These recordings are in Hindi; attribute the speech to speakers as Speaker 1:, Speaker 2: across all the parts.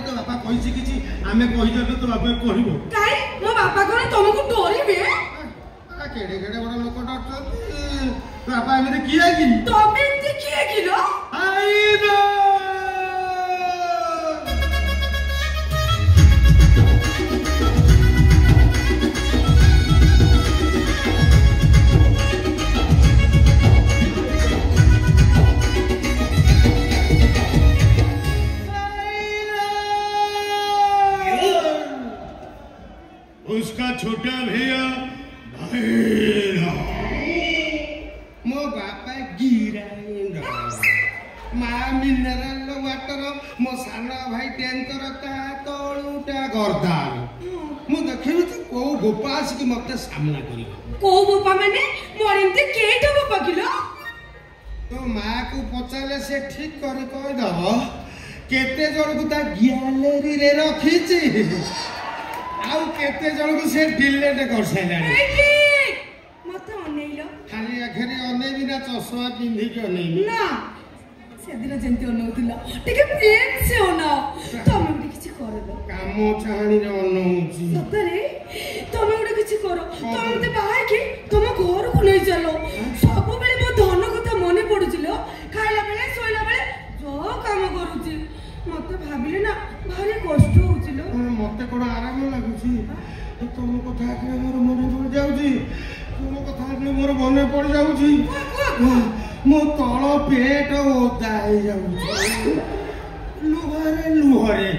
Speaker 1: तो बापा कहिछि किछि आमे कहि देबे तो बापा कहबो
Speaker 2: काई मो बापा कोन तुमको डरिबे
Speaker 1: केड़े केड़े बड़ लोक डरछन बापा एमे किया कि
Speaker 2: तबे एते किया किलो
Speaker 1: आई दो उसका छोटा भैया मो बापा गिरा माँ मिनरल वाटर मो साना भाई टैंकर तलुटा गर्दान मु देखिबी तो को गोपा आसिक मते सामना करियो
Speaker 2: को गोपा माने मोर इनते केटा गोपा किलो
Speaker 1: तो माँ को पचाले से ठीक कर कहि दबो केते जण को ता गैलरी रे रखिछि आउ केते जण को से डिलीट कर साइलानी
Speaker 2: मते अनेइलो
Speaker 1: खाली अखरी अनेइबी ना चश्मा पिंधि के अनेइबी
Speaker 2: ना से दिन जेंती अनौतिला टिके प्रेम से अनाओ तमे उडी किछि कर दो
Speaker 1: काम चाहनी रे अनौछि
Speaker 2: सतरे तमे उडी किछि करो तमे मते बाहाय के तुम घर को नै चलो सब बेले मो धन कथा मने पडुचिलो खाइला बेले सोइला बेले जो काम करूची मते भाबिले ना भारी कष्ट होउचिलो
Speaker 1: मते कोन आराम लागुची तुम कथा के मोर मने पड़ जाउची तुम कथा के मोर मने पड़ जाउची मो तळ पेट ओदा हे जाउची लुहरे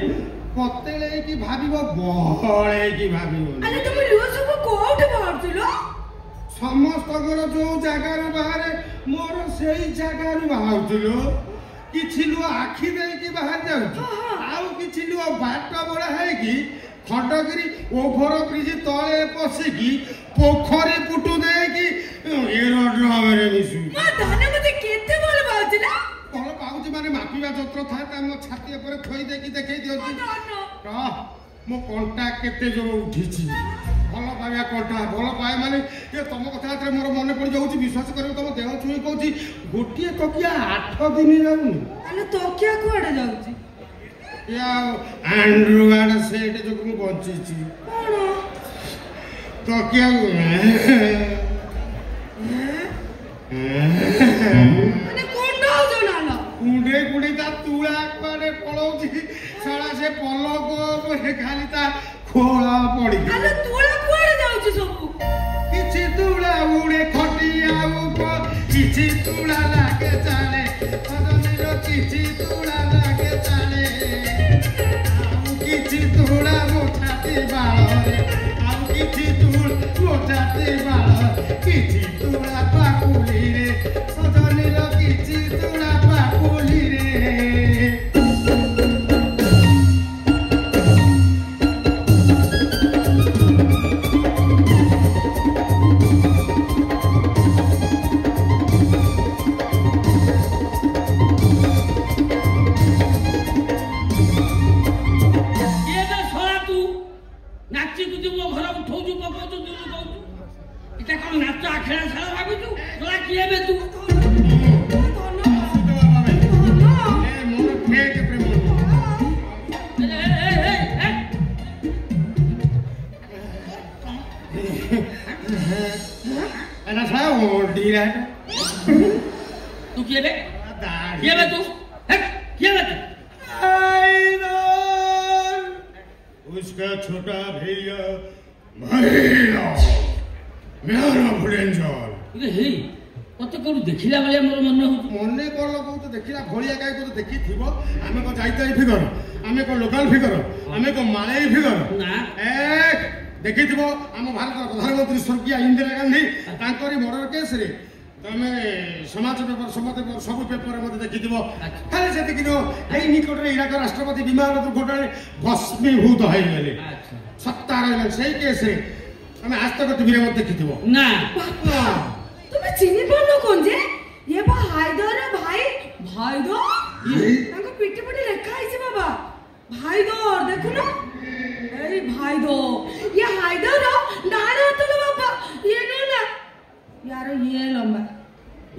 Speaker 1: पतेले की भाबिबो बहळे की भाबिबो
Speaker 2: अरे तुम लुह सब कोठ भाबथिलो
Speaker 1: समस्त घर जो जगह रे बाहर मोर सेही जगह रे बाहरथिलो किछि लुह आखि दे की बाहर जाउची आउ किछि लुह बाट बड़ा है कि खंडगिरी ओभर ब्रिज तले पसिकी पोखरी पुटु दे कि एरो ड्रामे मिसु
Speaker 2: मा धाने मते केते बोल बाउथिला
Speaker 1: भल पाउची माने मापिबा जत्र था त मो छाती ऊपर थई दे कि देखै दियोची मो कंटा केते जोर उठिची भल पाया कंटा भल पाए माने ए तम कथा रे मोर मन पड़ जाउची विश्वास करियो तम देह छुई कहूची गोटिए तकिया 8 दिन जाउनी
Speaker 2: अने तकिया कोडे जाउची
Speaker 1: या एंड्रू गाड सेट जो को बंचीची
Speaker 2: कोन
Speaker 1: तकिया
Speaker 2: अने कोन डाउ जनाला
Speaker 1: कुंडे कुंडे ता तुळा पाडे पळौची साळा से पलक खाली ता खोळा पड़ी
Speaker 2: अरे तुळा कोडे जाउची सबु
Speaker 1: किछि तुळा उडे खटिया ऊपर किछि तुळा लागे चाले सजनीर किछि तुळा लागे चाले आउ किछि तुळा मोठाते बाळे आउ किछि तुळ मोठाते बाळे किछि तुळा पाकुली रे सजनीर किछि तुळा पाकुली रे
Speaker 3: तू किए बे तू किए बे
Speaker 1: उसका छोटा भैया भैया मेरा भुलेंजल
Speaker 3: हे कत कोन देखिला बेले मोर मन हो
Speaker 1: मने कोन को तो देखिला भलिया गाय को तो देखि थिबो आमे को जाइताई फिगर आमे को लोकल फिगर आमे को मालाई फिगर
Speaker 3: ना
Speaker 1: एक देखि थिबो हम भारत प्रधानमंत्री स्वर्गीय इंदिरा गांधी तांकरी मर्डर केस रे तमे समाज पेपर सब पेपर मते देखि थिबो खाली से देखि एई निकट रे इराक राष्ट्रपति विमान दुर्घटना भस्मीभूत होई गेले अच्छा सत्ता रे सेही केस रे तमे आज तक टीवी रे देखि थिबो
Speaker 3: ना
Speaker 2: তুমি চিনি পারলো কোন যে ये बा हायदर भाई भाईदर ताको पिटी पिटी লেখা আছে বাবা भाईदर देखो ना ए भाईदर ये हायदर नाना तो बाबा ये नो ना यार ये लंबा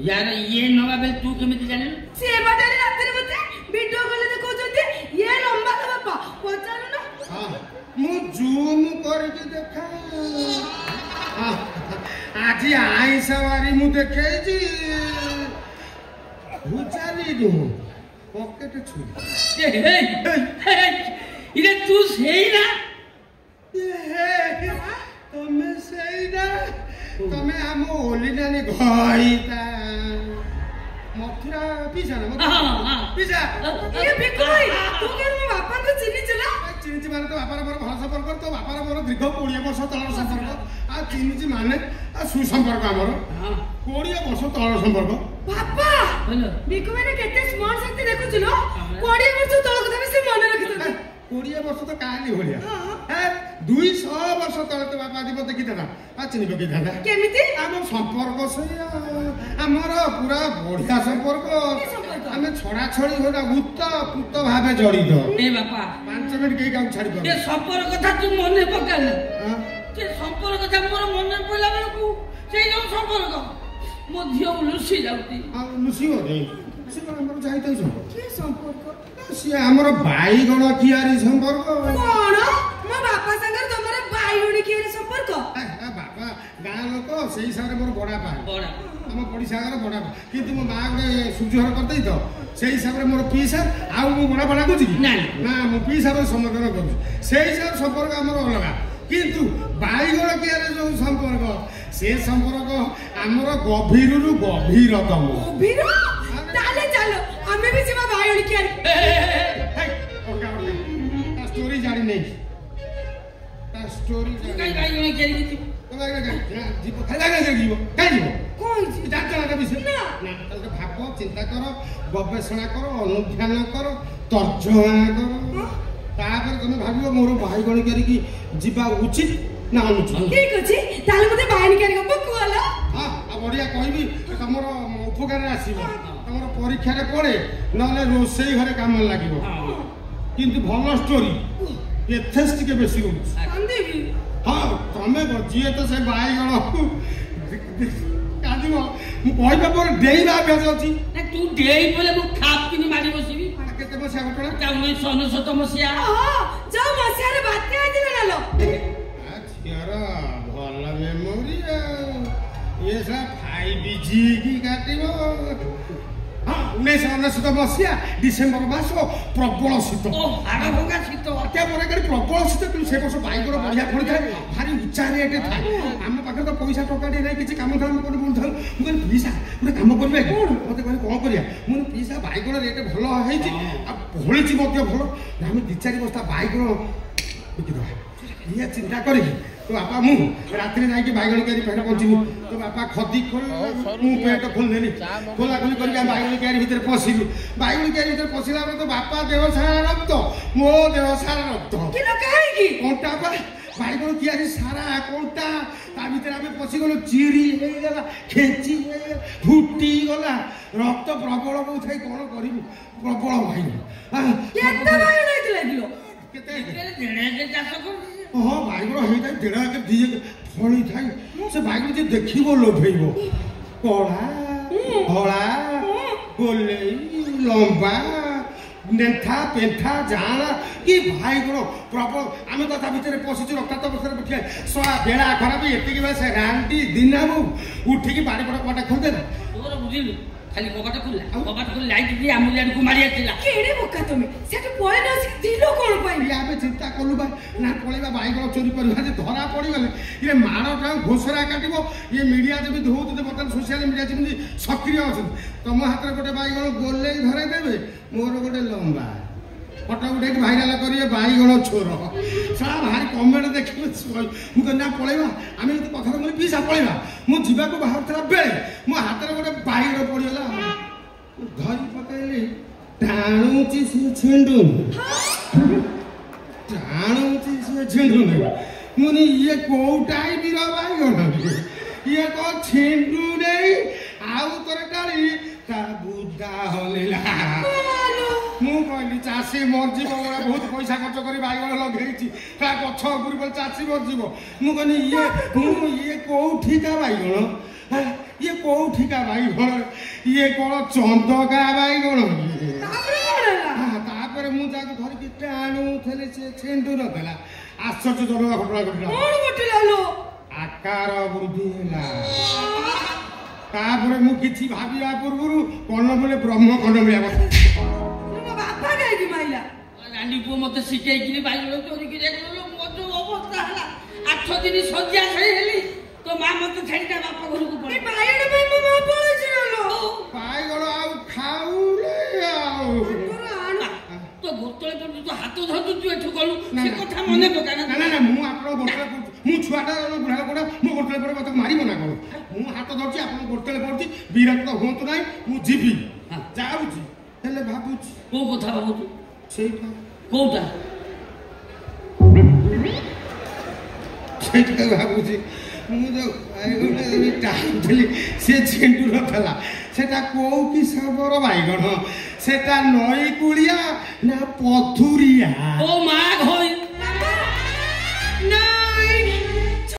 Speaker 3: यार ये नवा बेल तू केमिति जाने
Speaker 2: से बाटारे रात रे मते वीडियो कॉल देखो जते ये लंबा तो बाबा
Speaker 1: ଜୁମ୍ କରିକି ଦେଖା ଆଜି ଆଇଁଷ ବାରି ମୁଁ ଦେଖେଇଛି ଭୁଚାରିରୁ ପକେଟ ଛୁରୀ
Speaker 3: ଇରେ ତୁ ସେଇ ନା
Speaker 1: ତମେ ସେଇଟା ତମେ ଆମ ଓଲିନାନି ଘଇତା ମଥୁରା ପିସା ନା ପିସା
Speaker 2: ବିକୁ ଭାଇ ତୁ କେବେ ମୋ ବାପାଙ୍କୁ ଚିହ୍ନିଛୁ ନା?
Speaker 1: ଚିହ୍ନିଛି ମାନେ ତ ବାପାର ମୋର ଭଲ ସମ୍ପର୍କ ତୋ ବାପାର ମୋର ଦୀର୍ଘ 20 ବର୍ଷ ତଳର ସମ୍ପର୍କ ଆଉ ଚିହ୍ନିଛି ମାନେ ସୁସମ୍ପର୍କ ଆମର 20 ବର୍ଷ ତଳର ସମ୍ପର୍କ।
Speaker 2: ବାପା ବିକୁ ଭାଇ କେତେ ସ୍ମାର୍ଟ ଶକ୍ତି ଦେଖୁଛୁ ଲୋ 20 ବର୍ଷ ତଳ କଥା ବି ସେ ମନେ ରଖିଛନ୍ତି।
Speaker 1: 20 ବର୍ଷ ତ କାହାନି ଭଳିଆ 200 ବର୍ଷ ତଳେ ତ ବାପା ଯିବ ଦେଖିଥାନ୍ତା ଆଉ ଚିହ୍ନି ପକେଇଥାନ୍ତା କେମିତି ଆମ ସମ୍ପର୍କ ସେଇଆ ଆମର ପୁରା ବଢିଆ ସମ୍ପର୍କ ଆମେ ଛଡା ଛଡି ଗୋଟେ ଉତ୍ତପ୍ତ ଭାବେ ଜଡିତ।
Speaker 3: ଏ ବାପା
Speaker 1: 5 ମିନିଟ କେହି କାହାକୁ ଛାଡି ପାରୁନି।
Speaker 3: ଏ ସମ୍ପର୍କ କଥା ତୁ ମନେ ପକାନା ସେ ସମ୍ପର୍କ କଥା ମୋର ମନେ ପଡିଲା ବେଳକୁ ସେଇ ଯୋଉ ସମ୍ପର୍କ ମୋ ଝିଅ ଲୁସି ଯାଉଛି।
Speaker 1: ଆଉ ଲୁସିବ ଆମର ଯାଇଥାଏ ସମ୍ପର୍କ ସିଏ ଆମର ବାଇଗଣ କିଆରି ସମ୍ପର୍କ।
Speaker 2: କଣ ମୋ ବାପା ସାଙ୍ଗରେ ତମର ବାଇଗଣ କିଆରି ସମ୍ପର୍କ?
Speaker 1: ବାପା ଗାଁ ଲୋକ ସେଇ ହିସାବରେ ମୋର ବଡାପା ଆମ ପଡିଶା ଘର ବଡାପା କିନ୍ତୁ ମୋ ମା ଗୋଟେ ସୂର୍ଯ୍ୟଘର କରିଦେଇ ତ ସେଇ ହିସାବରେ ମୋର ପିଇସା ଆଉ ମୁଁ ବଡାପା ଡାକୁଛି କି ନା ମୁଁ ପିଇସାବରେ ସମର୍ଥନ କରୁଛି ସେଇ ହିସାବରେ ସମ୍ପର୍କ ଆମର ଅଲଗା କିନ୍ତୁ ବାଇଗଣ କିଆରି ଯୋଉ ସମ୍ପର୍କ ସେ ସମ୍ପର୍କ ଆମର ଗଭୀରରୁ ଗଭୀରତମ।
Speaker 2: ତାହେଲେ ଚାଲ ଆମେ ବି ଯିବା ବାଇଗଣ କିଆରି।
Speaker 1: स्टोरी जानी नहीं स्टोरी
Speaker 3: काई बाइगण कियारी की
Speaker 1: जीव खाइला ना जीव काई जीव
Speaker 2: कोई जी
Speaker 1: जानता ना विषय ना तो भाब चिंता करो गवेषणा करो अनुध्यान करो तर्जमा करो तापर तुम भाबियो मोर बाइगण कियारी की जीवा उचित ना अनुचित।
Speaker 2: ठीक अछि ताले मते बाइगण कियारी को कहला
Speaker 1: हां आ बढ़िया कहबी तमरो उपकार आसीबो तमरो परीक्षा रे पड़े नले रोसई घरे काम लागिबो किंतु भल स्टोरी एथेस टिके बेसी होउछ कांदेबी हां तमे जिए तो से बाइगण कादिबो मु कहबा पर डेइबा अभ्यास अछि
Speaker 3: ना तू डेइ बोले मु खाप किनी मारी बसिबी
Speaker 1: केते मसिया घटना
Speaker 3: 1969 मसिया
Speaker 2: जो मसिया रे बाते आइदिला ना लो
Speaker 1: छियारा भल मेमोरी ये सब 5G की काटिबो 1969 मसिया डिसेम्बर मास प्रबल शीत
Speaker 3: आरभंगा शीत
Speaker 1: अत्या परे करी प्रबल शीत कि से वर्ष बाइगण बढ़िया फळ थाए भारी उच्चा रेट थाए हम पाखे तो पैसा टकाटे नै किछि काम काम कोन बुझल मु कहली पैसा ଗୋଟେ काम करबे कोन मते कहली कोन करिया मु पैसा बाइगण रेट भलो हेछि आ भळिछि मते भलो हम 2-4 बस्ता बाइगण बिकि दो ये चिंता करी तो बापा मु रात्रि जाके बाइगण केरी पेट पहुंचीबू तो बापा खदी खोल मु पेट खोल देली खोला खोली करके बाइगण केरी भीतर पसिलु बाइगण केरी भीतर पसिला तो बापा देह सारा रक्त मो देह सारा रक्त
Speaker 2: कि न काहे की
Speaker 1: कोंटा पर बाइगण केरी सारा कोंटा ता भीतर आमे पसि गलो चिरी हे गला खेची फुटी गला रक्त प्रबल बहुथाई कोन करिबु प्रबल बाइगण
Speaker 2: केते बाइगण हेतिला किलो
Speaker 1: केते
Speaker 3: देणे के चाष कर
Speaker 1: हाँ बाइगण होता है डेढ़ के दिए फली थाई से बाइगण जे देखिबो लोभेइबो कड़ा धड़ा गोले लंबा नेठा पेठा जाना कि बाइगण प्रबल आमे तो ता भीतर पसिछु रक्ता बसरे बैठे सोआ बेड़ा खराब एतिकी बे से रांटी दिनाबू उठी की बाड़ी पड़ा कोटा खोल दे
Speaker 3: तोर बुझिलु खाली कबाटा खोल लाइट भी आमुलियान को मारी आतिला
Speaker 2: केड़े बोका तुमे सेट पळे न से दिलो कोन पाई
Speaker 1: याबे चिंता कलु बा ना पळेबा बाइगण चोरी करबा जे धरा पड़ी गले ये मारो घोषरा काटिबो ये मीडिया जे भी धोत दे बतन सोशल मीडिया जे सक्रिय अछि तम हाथ रे गोटे बाइगण गोले धरे देबे मोर गोटे लंबा फोटो उठे भाइराल करिए बाइगण छोर सारा भारी कमेंट देखिबे मु कहना पळेबा आमे तो कथा मन पीसा पळेबा मु जीवा को बाहर तरा बेले मो हाथ रे गोटे बाइगण पड़िगला धरी पकैली टाणुची से छेंडू टाणुची से छेंडू मुनि ये कोटाई बिरा बाइगण ये को छेंडू नहीं आउ तरकारी का बुद्धा होलेला मु कहली चासी मर जीव बहुत पैसा खर्च करी बाइगण लगेइछि ता गछ उपर पर चासी मर जीव मु कहनी ये कोठी का बाइगण ये कोठी का बाइगण ये कोन चंदका बाइगण तापर मु ମୁଁ ଯାକୁ ଧରିକି ଟାଣୁଥିଲି ସେ ଛିଣ୍ଡୁ ନଥିଲା। ଆଶ୍ଚର୍ଯ୍ୟଜନକ ଘଟଣା ଘଟିଲା।
Speaker 2: କଣ ଘଟିଲା ଲୋ?
Speaker 1: ଆକାର ବୃଦ୍ଧି ହେଲା। ତାପରେ ମୁଁ କିଛି ଭାବିବା ପୂର୍ବରୁ କର୍ଣ୍ଣ ବୋଲେ ବ୍ରହ୍ମ କର୍ଣ୍ଣ ମିଳିବା କଥା।
Speaker 2: ମୋ ବାପା କାହିଁକି ମାଇଲା?
Speaker 3: ରାଣ୍ଡି ପୁଅ ମତେ ଶିଖେଇକିରି ବାଇଗଣ ଚୋରିକି ଯାଇଗଲ। ମୋ ଯୋଉ ଅବସ୍ଥା ହେଲା 8 ଦିନ ଶଯ୍ୟା ଛାଇ ହେଲି। ତୋ ମା ମତେ ଛାଡି ତା ବାପା ଘରକୁ
Speaker 2: ଏ
Speaker 3: ପଳେଇ।
Speaker 2: ବାଇଗଣ ପାଇଁ ମୋ ମା ପଳେଇଛି ଲୋ।
Speaker 1: ବାଇଗଣ ଆଉ ଖାଉଲେ ଆଉ
Speaker 2: ତୋର ଆଣ
Speaker 3: ତୋ ବୋତଳେ ପଡୁଛୁ ତୁ ହାତ ଧରୁଛୁ ଏଠୁ ଗଲୁ ସେ କଥା ମନେ ପକା ନା।
Speaker 1: ନା ନା ମୁଁ ଆପଣଙ୍କ ବୋତଲ ପଡୁଛି। ମୁଁ ଛୁଆଟା ବୁଢା ଲୋକଟା ମୋ ବୋତଲ ପରେ ମତେ ମାରିବ ନା କଣ? ମୁଁ ହାତ ଧରୁଛି ଆପଣଙ୍କ ବୋତଲ ପଡୁଛି। ବିରକ୍ତ ହୁଅନ୍ତୁ ନାହିଁ ମୁଁ ଯିବି ଯାଉଛି। ହେଲେ ଭାବୁଛି
Speaker 3: କୋଉ କଥା ଭାବୁଛୁ?
Speaker 1: ସେଇଟା
Speaker 3: କୋଉଟା?
Speaker 1: ସେଇଟା ଭାବୁଛି ମୁଁ ଯୋଉ ଟାଣୁଥିଲି ସେ ଛିଣ୍ଡୁ ନଥିଲା। ସେଟା କୋଉ କିସମର ବାଇଗଣ? ସେଟା ନଈ କୁଳିଆ ନା ପଥୁରିଆ?
Speaker 3: ଓ ମା